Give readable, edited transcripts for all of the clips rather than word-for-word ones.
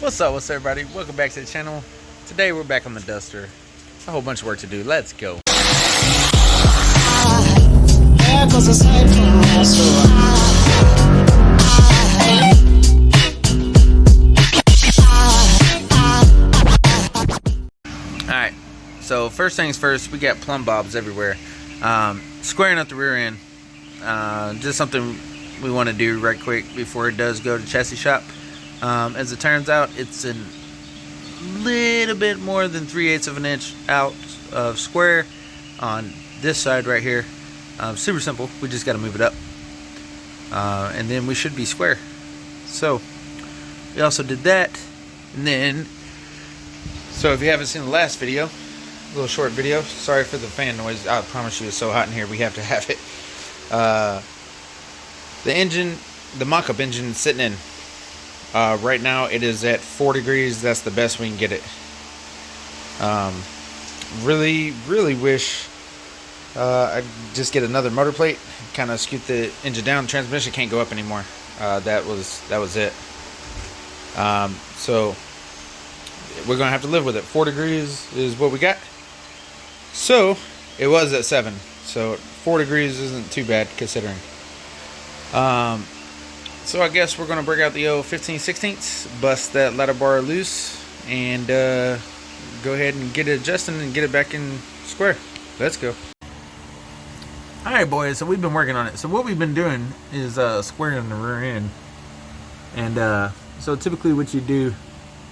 What's up, everybody? Welcome back to the channel. Today we're back on the Duster. A whole bunch of work to do. Let's go. Alright, so first things first, we got plumb bobs everywhere. Squaring up the rear end. Just something we want to do right quick before it does go to chassis shop. As it turns out, it's a little bit more than 3/8 of an inch out of square on this side right here. Super simple. We just got to move it up, and then we should be square. So we also did that, and then so if you haven't seen the last video, a little short video. Sorry for the fan noise. I promise you, it's so hot in here. We have to have it. The engine, the mock-up engine, is sitting in. Right now it is at 4 degrees. That's the best we can get it. Really wish I'd just get another motor plate, kind of scoot the engine down. The transmission can't go up anymore. That was it. So we're gonna have to live with it. 4 degrees is what we got. So it was at 7. So 4 degrees isn't too bad considering. So I guess we're gonna break out the old 15/16, bust that ladder bar loose, and go ahead and get it adjusted and get it back in square. Let's go. Alright boys, so we've been working on it. So what we've been doing is squaring the rear end. And so typically what you do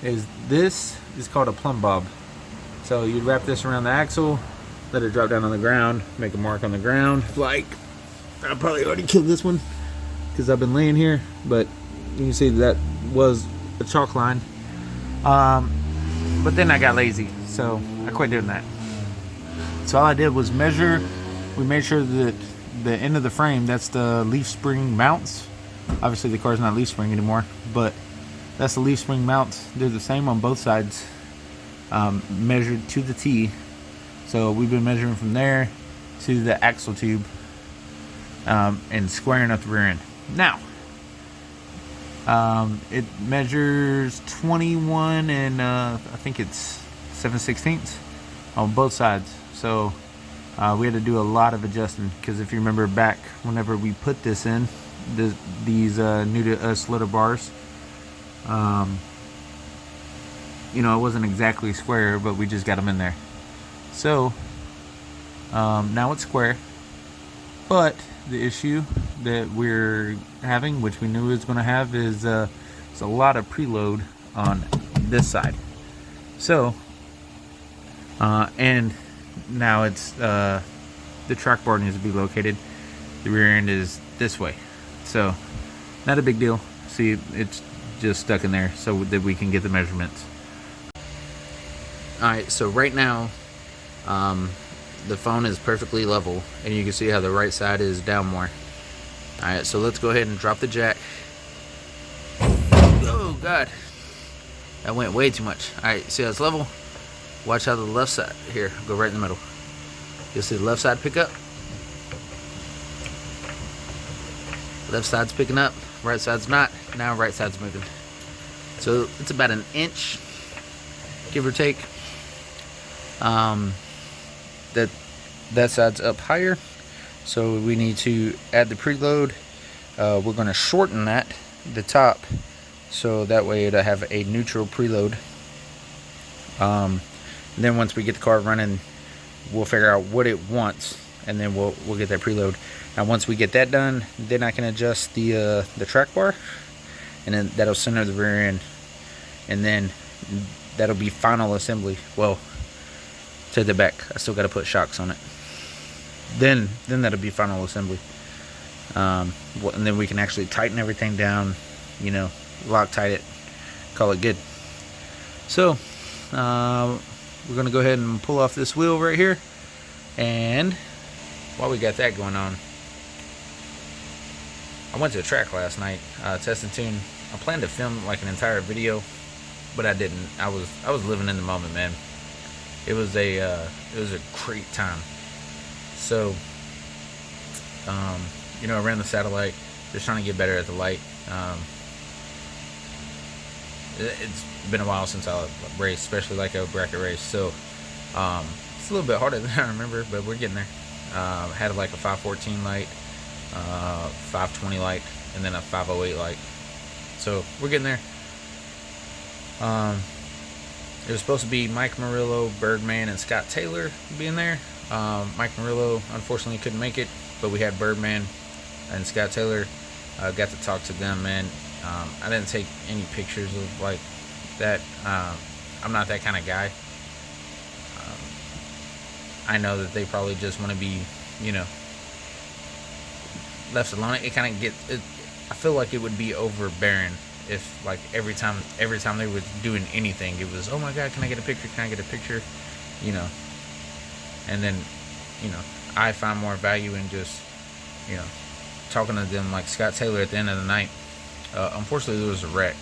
is, this is called a plumb bob. So you wrap this around the axle, let it drop down on the ground, make a mark on the ground. Like, I probably already killed this one because I've been laying here, but you can see that was a chalk line. But then I got lazy, so I quit doing that. So all I did was measure. We made sure that the end of the frame, that's the leaf spring mounts. Obviously the car's not leaf spring anymore, but that's the leaf spring mounts. They're the same on both sides, measured to the T. So we've been measuring from there to the axle tube, and squaring up the rear end. Now, it measures 21 and I think it's 7/16 on both sides. So we had to do a lot of adjusting, because if you remember back whenever we put this in, these new to us little bars, you know, it wasn't exactly square, but we just got them in there. So now it's square, but the issue that we're having, which we knew it was going to have, is it's a lot of preload on this side. So and now it's the track bar needs to be located. The rear end is this way, so not a big deal. See, it's just stuck in there so that we can get the measurements. Alright, so right now the phone is perfectly level, and you can see how the right side is down more. Alright, so let's go ahead and drop the jack. Oh god, that went way too much. Alright, see how it's level? Watch how the left side, here, go right in the middle. You'll see the left side pick up. Left side's picking up, right side's not. Now right side's moving. So it's about an inch, give or take. That side's up higher, so we need to add the preload. We're going to shorten the top, so that way it'll have a neutral preload. And then once we get the car running, we'll figure out what it wants, and then we'll get that preload. Now once we get that done, then I can adjust the track bar, and then that'll center the rear end, and then that'll be final assembly. Well, to the back, I still got to put shocks on it. Then that'll be final assembly. And then we can actually tighten everything down, you know, Loctite it, call it good. So we're gonna go ahead and pull off this wheel right here, and while we got that going on, I went to the track last night, test and tune. I planned to film like an entire video, but I didn't. I was living in the moment, man. It was a great time. So you know, I ran the satellite, just trying to get better at the light. It's been a while since I raced, especially like a bracket race. So it's a little bit harder than I remember, but we're getting there. Had like a 514 light, 520 light, and then a 508 light. So we're getting there. It was supposed to be Mike Murillo, Birdman, and Scott Taylor being there. Mike Murillo unfortunately couldn't make it, but we had Birdman and Scott Taylor. Got to talk to them, man. I didn't take any pictures of like that. I'm not that kind of guy. I know that they probably just want to be, left alone. It kind of I feel like it would be overbearing if like every time they were doing anything, it was, oh my god, can I get a picture? Can I get a picture? And then, I find more value in just, talking to them. Like Scott Taylor at the end of the night. Unfortunately, there was a wreck,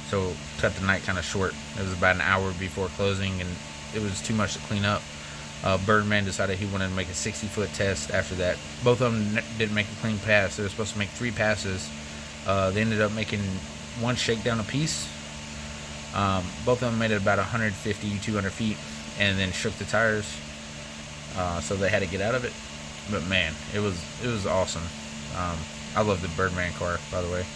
so cut the night kind of short. It was about an hour before closing, and it was too much to clean up. Birdman decided he wanted to make a 60-foot test after that. Both of them didn't make a clean pass. They were supposed to make 3 passes. They ended up making 1 shakedown apiece. Both of them made it about 150, 200 feet, and then shook the tires. So they had to get out of it. But man, it was awesome. I love the Birdman car, by the way,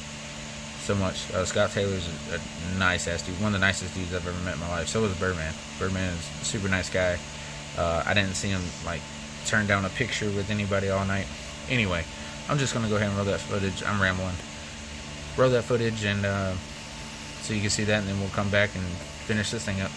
so much. Scott Taylor's a nice ass dude, one of the nicest dudes I've ever met in my life. So was Birdman. Birdman is a super nice guy. I didn't see him like turn down a picture with anybody all night. Anyway, I'm just gonna go ahead and roll that footage. I'm rambling. Roll that footage, and so you can see that, and then we'll come back and finish this thing up.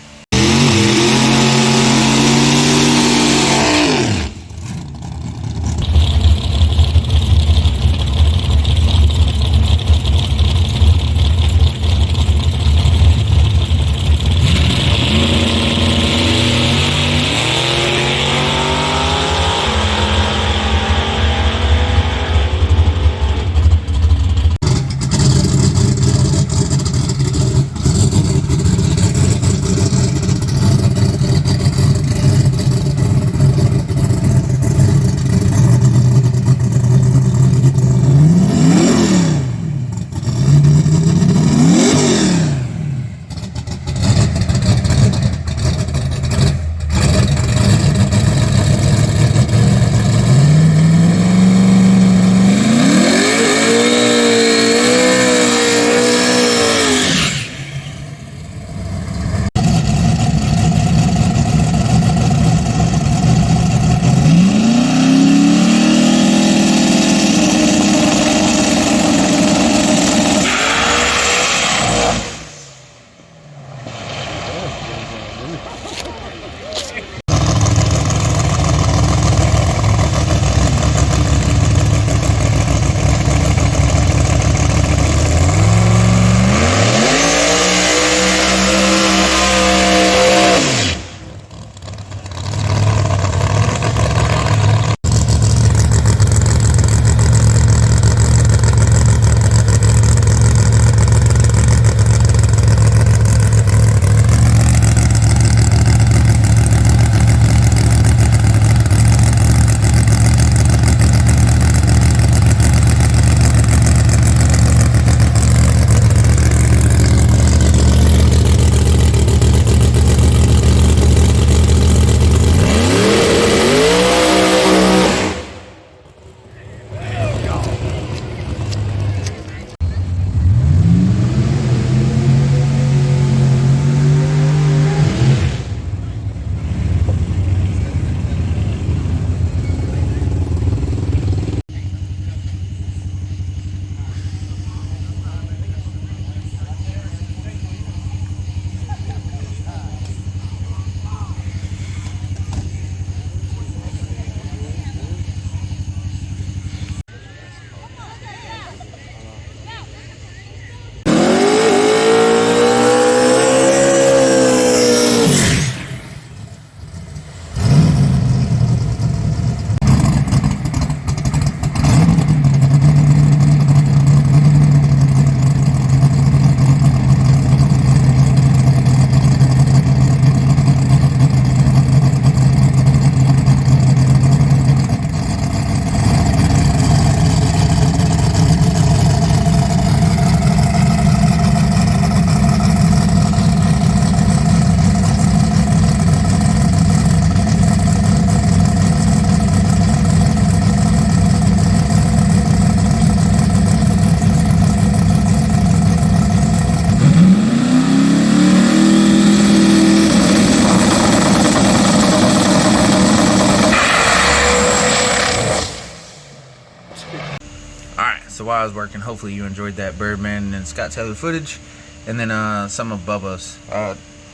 while I was working. Hopefully you enjoyed that Birdman and Scott Taylor footage, and then some of Bubba's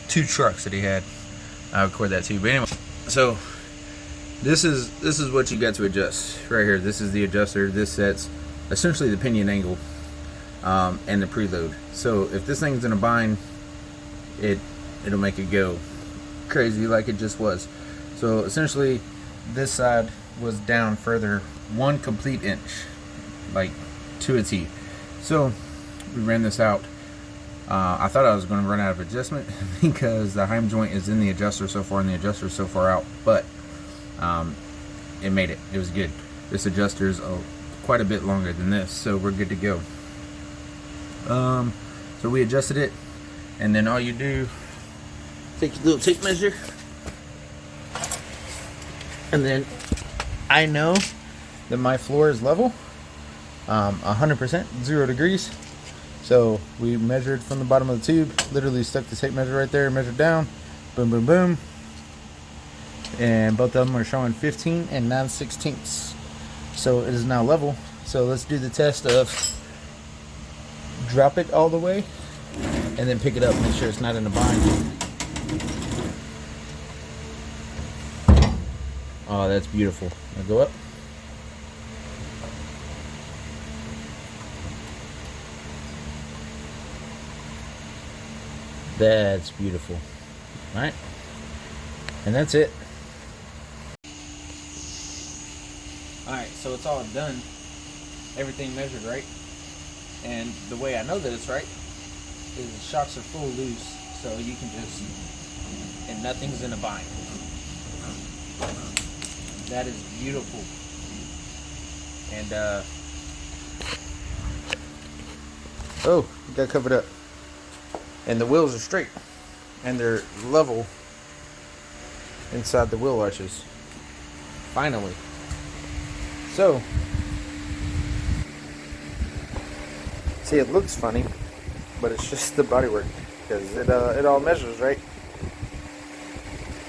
2 trucks that he had. I recorded that too. But anyway, so this is what you got to adjust right here. This is the adjuster. This sets essentially the pinion angle and the preload. So if this thing's in a bind, it'll make it go crazy like it just was. So essentially this side was down further 1 complete inch, like to a T. So we ran this out. I thought I was going to run out of adjustment because the Heim joint is in the adjuster so far and the adjuster is so far out, but it made it. It was good. This adjuster is quite a bit longer than this, so we're good to go. So we adjusted it, and then all you do, take your little tape measure, and then I know that my floor is level, 100%, 0 degrees. So we measured from the bottom of the tube, literally stuck the tape measure right there, measured down, boom, boom, boom. And both of them are showing 15 and 9/16. So it is now level. So let's do the test of drop it all the way and then pick it up, make sure it's not in a bind. Oh, that's beautiful. Now go up. That's beautiful. All right, and that's it. All right, so it's all done. Everything measured right, and the way I know that it's right is the shocks are full loose, so you can just, and nothing's in a bind. That is beautiful. And oh, got covered up. And the wheels are straight, and they're level inside the wheel arches. Finally. So, see, it looks funny, but it's just the bodywork because it all measures right.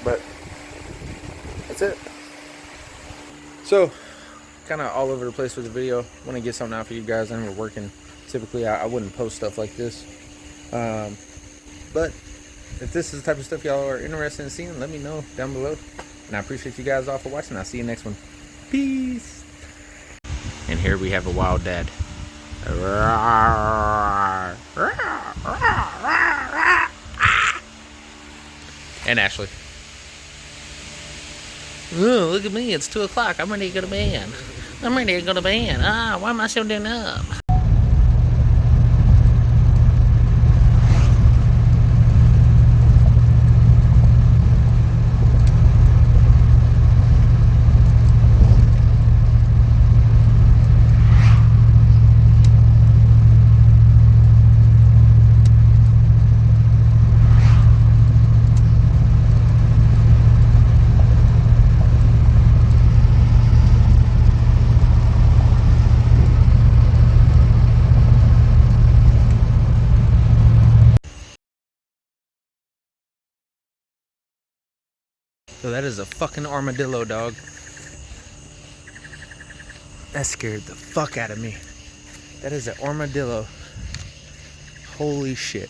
But that's it. So, kind of all over the place with the video. Want to get something out for you guys. I know we're working. Typically, I wouldn't post stuff like this. But if this is the type of stuff y'all are interested in seeing, let me know down below. And I appreciate you guys all for watching. I'll see you next one. Peace. And here we have a wild dad. And Ashley. Ooh, look at me. It's 2 o'clock. I'm ready to go to bed. Why am I so damn up? So that is a fucking armadillo, dog. That scared the fuck out of me. That is an armadillo. Holy shit.